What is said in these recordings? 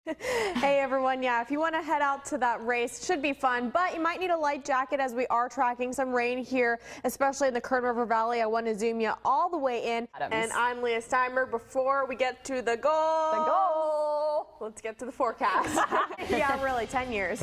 Hey everyone, yeah, if you want to head out to that race, should be fun, but you might need a light jacket as we are tracking some rain here, especially in the Kern River Valley. I want to zoom you all the way in. And I'm Lia Steinberg. Before we get to the goal, let's get to the forecast. Yeah, really, 10 years.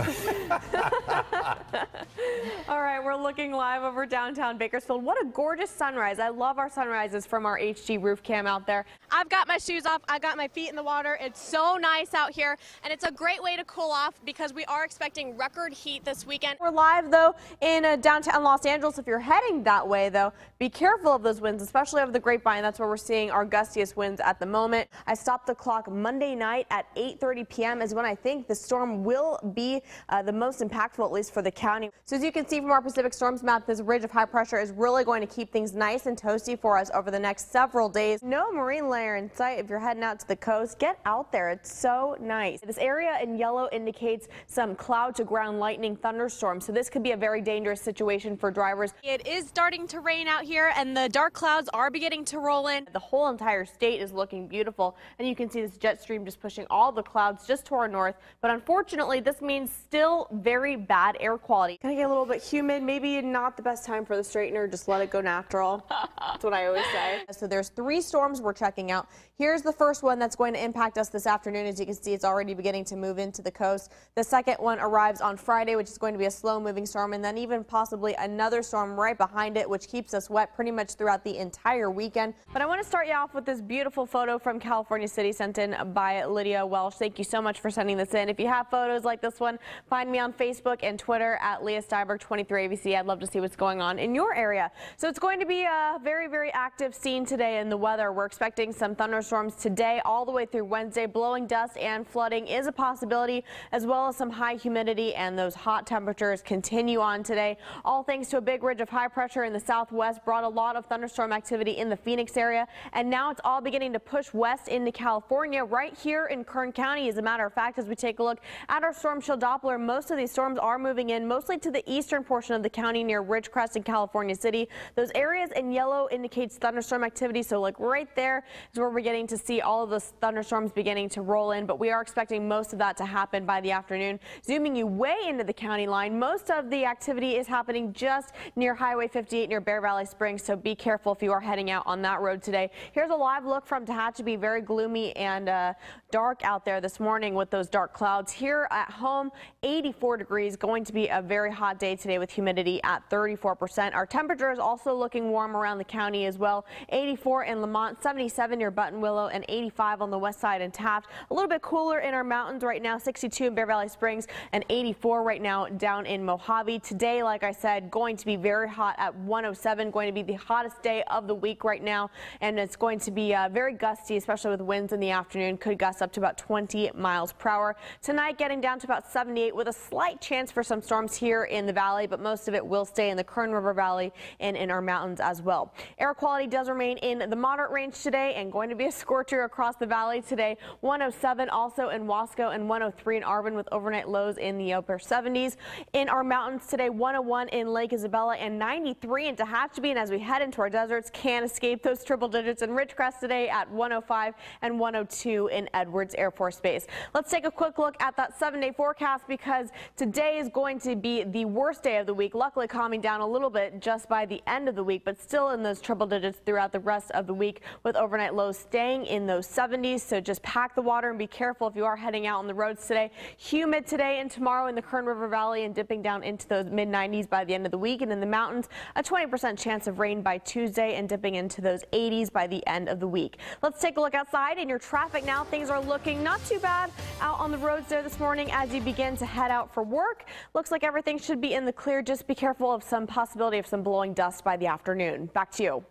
All right, we're looking live over downtown Bakersfield. What a gorgeous sunrise. I love our sunrises from our HG roof cam out there. I've got my shoes off. I got my feet in the water. It's so nice out here, and it's a great way to cool off because we are expecting record heat this weekend. We're live, though, in downtown Los Angeles. If you're heading that way, though, be careful of those winds, especially over the Grapevine. That's where we're seeing our gustiest winds at the moment. I stopped the clock Monday night at 8:30 p.m. is when I think the storm will be the most impactful, at least for the county. So as you can see from our Pacific Storms map, this ridge of high pressure is really going to keep things nice and toasty for us over the next several days. No marine layer in sight if you're heading out to the coast. Get out there. It's so nice. This area in yellow indicates some cloud to ground lightning thunderstorms, so this could be a very dangerous situation for drivers. It is starting to rain out here, and the dark clouds are beginning to roll in. The whole entire state is looking beautiful, and you can see this jet stream just pushing all the clouds just to our north. But unfortunately, this means still very bad air quality. Gonna get a little bit humid. Maybe not the best time for the straightener. Just let it go natural. That's what I always say. So there's 3 storms we're checking out. Here's the first one that's going to impact us this afternoon. As you can see, it's already beginning to move into the coast. The second one arrives on Friday, which is going to be a slow-moving storm, and then even possibly another storm right behind it, which keeps us wet pretty much throughout the entire weekend. But I want to start you off with this beautiful photo from California City sent in by Lydia Welsh. Thank you so much for sending this in. If you have photos like this one, find me on Facebook and Twitter at Lia Steinberg 23 ABC. I'd love to see what's going on in your area. So it's going to be a very, very active scene today in the weather. We're expecting some thunderstorms today all the way through Wednesday. Blowing dust and flooding is a possibility, as well as some high humidity, and those hot temperatures continue on today. All thanks to a big ridge of high pressure in the southwest brought a lot of thunderstorm activity in the Phoenix area, and now it's all beginning to push west into California right here in Kern County. As a matter of fact, as we take a look at our storm shield Doppler, most of these storms are moving in mostly to the eastern portion of the county near Ridgecrest and California City. Those areas in yellow indicates thunderstorm activity, so like right there is where we're getting to see all of those thunderstorms beginning to roll in, but we are expecting most of that to happen by the afternoon. Zooming you way into the county line, most of the activity is happening just near Highway 58 near Bear Valley Springs, so be careful if you are heading out on that road today. Here's a live look from Tehachapi. Very gloomy and dark out there this morning with those dark clouds. Here at home, 84 degrees, going to be a very hot day today with humidity at 34%. Our temperature is also looking warm around the county as well. 84 in Lamont, 77 near Buttonwillow, and 85 on the west side in Taft. A little bit cooler in our mountains right now, 62 in Bear Valley Springs and 84 right now down in Mojave. Today, like I said, going to be very hot at 107, going to be the hottest day of the week right now, and it's going to be very gusty, especially with winds in the afternoon. Could gust up to about 20 miles per hour. Tonight, getting down to about 78 with a slight chance for some storms here in the valley, but most of it will stay in the Kern River Valley and in our mountains as well. Air quality does remain in the moderate range today and going to be a scorcher across the valley today. 107 also in Wasco and 103 in Arbin with overnight lows in the upper 70s. In our mountains today, 101 in Lake Isabella and 93 in Tehachapi. And as we head into our deserts, can't escape those triple digits in Ridgecrest today at 105 and 102 in Edwards Air Force Base. Let's take a quick look at that 7-day forecast because today is going to be the worst day of the week. Luckily calming down a little bit just by the end of the week, but still in those triple digits throughout the rest of the week with overnight lows staying in those 70s. So just pack the water and be careful if you are heading out on the roads today. Humid today and tomorrow in the Kern River Valley and dipping down into those mid-90s by the end of the week. And in the mountains, a 20% chance of rain by Tuesday and dipping into those 80s by the end of the week. Let's take a look outside in your traffic now. Things are looking not too bad out on the roads there this morning as you begin to head out for work. Looks like everything should be in the clear. Just be careful of some possibility of some blowing dust by the afternoon. Back to you.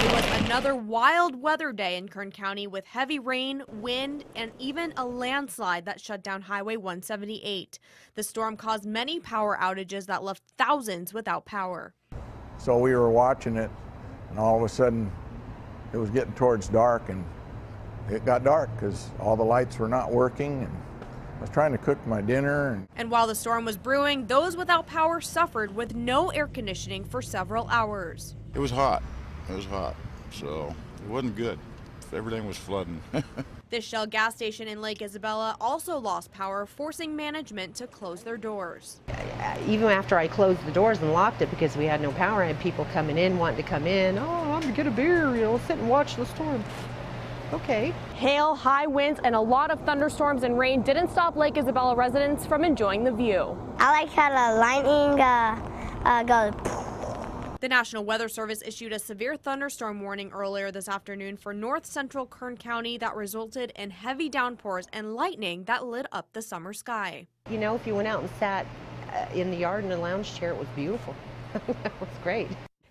It was another wild weather day in Kern County with heavy rain, wind, and even a landslide that shut down Highway 178. The storm caused many power outages that left thousands without power. So we were watching it, and all of a sudden it was getting towards dark, and it got dark because all the lights were not working, and I was trying to cook my dinner. And while the storm was brewing, those without power suffered with no air conditioning for several hours. It was hot. It was hot, so it wasn't good. everything was flooding. This Shell gas station in Lake Isabella also lost power, forcing management to close their doors. Even after I closed the doors and locked it because we had no power, I had people coming in, wanting to come in. Oh, I'm going to get a beer, sit and watch the storm. Okay. Hail, high winds, and a lot of thunderstorms and rain didn't stop Lake Isabella residents from enjoying the view. I like how the lightning goes. The National Weather Service issued a severe thunderstorm warning earlier this afternoon for north central Kern County that resulted in heavy downpours and lightning that lit up the summer sky. If you went out and sat in the yard in a lounge chair, it was beautiful. That was great.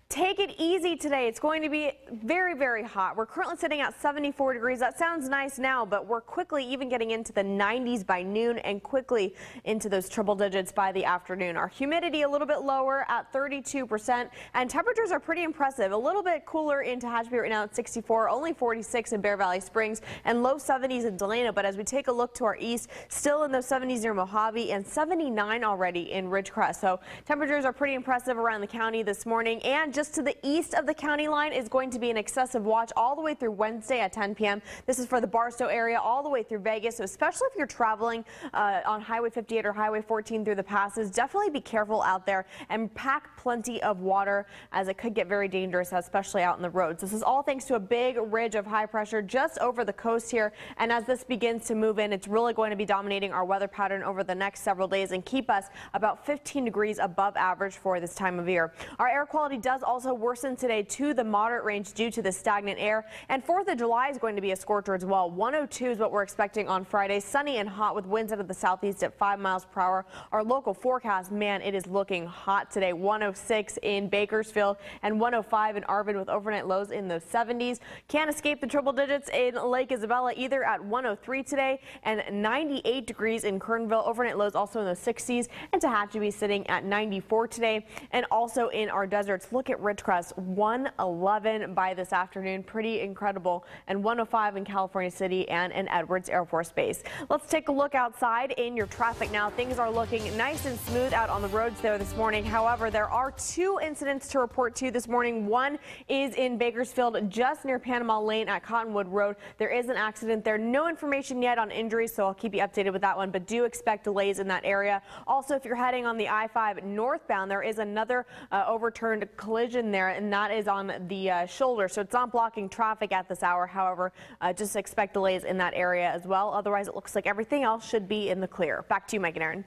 Take it easy today. It's going to be very, very hot. We're currently sitting at 74 degrees. That sounds nice now, but we're quickly even getting into the 90s by noon and quickly into those triple digits by the afternoon. Our humidity a little bit lower at 32%, and temperatures are pretty impressive. A little bit cooler in Tehachapi right now at 64, only 46 in Bear Valley Springs, and low 70s in Delano. But as we take a look to our east, still in those 70s near Mojave and 79 already in Ridgecrest. So temperatures are pretty impressive around the county this morning, and just to the east of the county line is going to be an excessive watch all the way through Wednesday at 10 p.m. This is for the Barstow area all the way through Vegas. So especially if you're traveling on Highway 58 or Highway 14 through the passes, definitely be careful out there and pack plenty of water, as it could get very dangerous, especially out in the roads. This is all thanks to a big ridge of high pressure just over the coast here. And as this begins to move in, it's really going to be dominating our weather pattern over the next several days and keep us about 15 degrees above average for this time of year. Our air quality does also worsen today to the moderate range due to the stagnant air, and 4th of July is going to be a scorcher as well. 102 is what we're expecting on Friday. Sunny and hot with winds out of the southeast at 5 miles per hour. Our local forecast, man, it is looking hot today. 106 in Bakersfield and 105 in Arvin with overnight lows in the 70s. Can't escape the triple digits in Lake Isabella either at 103 today and 98 degrees in Kernville. Overnight lows also in the 60s, and Tehachapi sitting at 94 today. And also in our deserts, look at Ridgecrest, 111 by this afternoon. Pretty incredible. And 105 in California City and in Edwards Air Force Base. Let's take a look outside in your traffic now. Things are looking nice and smooth out on the roads there this morning. However, there are 2 incidents to report to this morning. One is in Bakersfield, just near Panama Lane at Cottonwood Road. There is an accident there. No information yet on injuries, so I'll keep you updated with that one, but do expect delays in that area. Also, if you're heading on the I-5 northbound, there is another overturned collision there, and that is on the shoulder, so it's not blocking traffic at this hour. However, just expect delays in that area as well. Otherwise, it looks like everything else should be in the clear. Back to you, Mike and Aaron.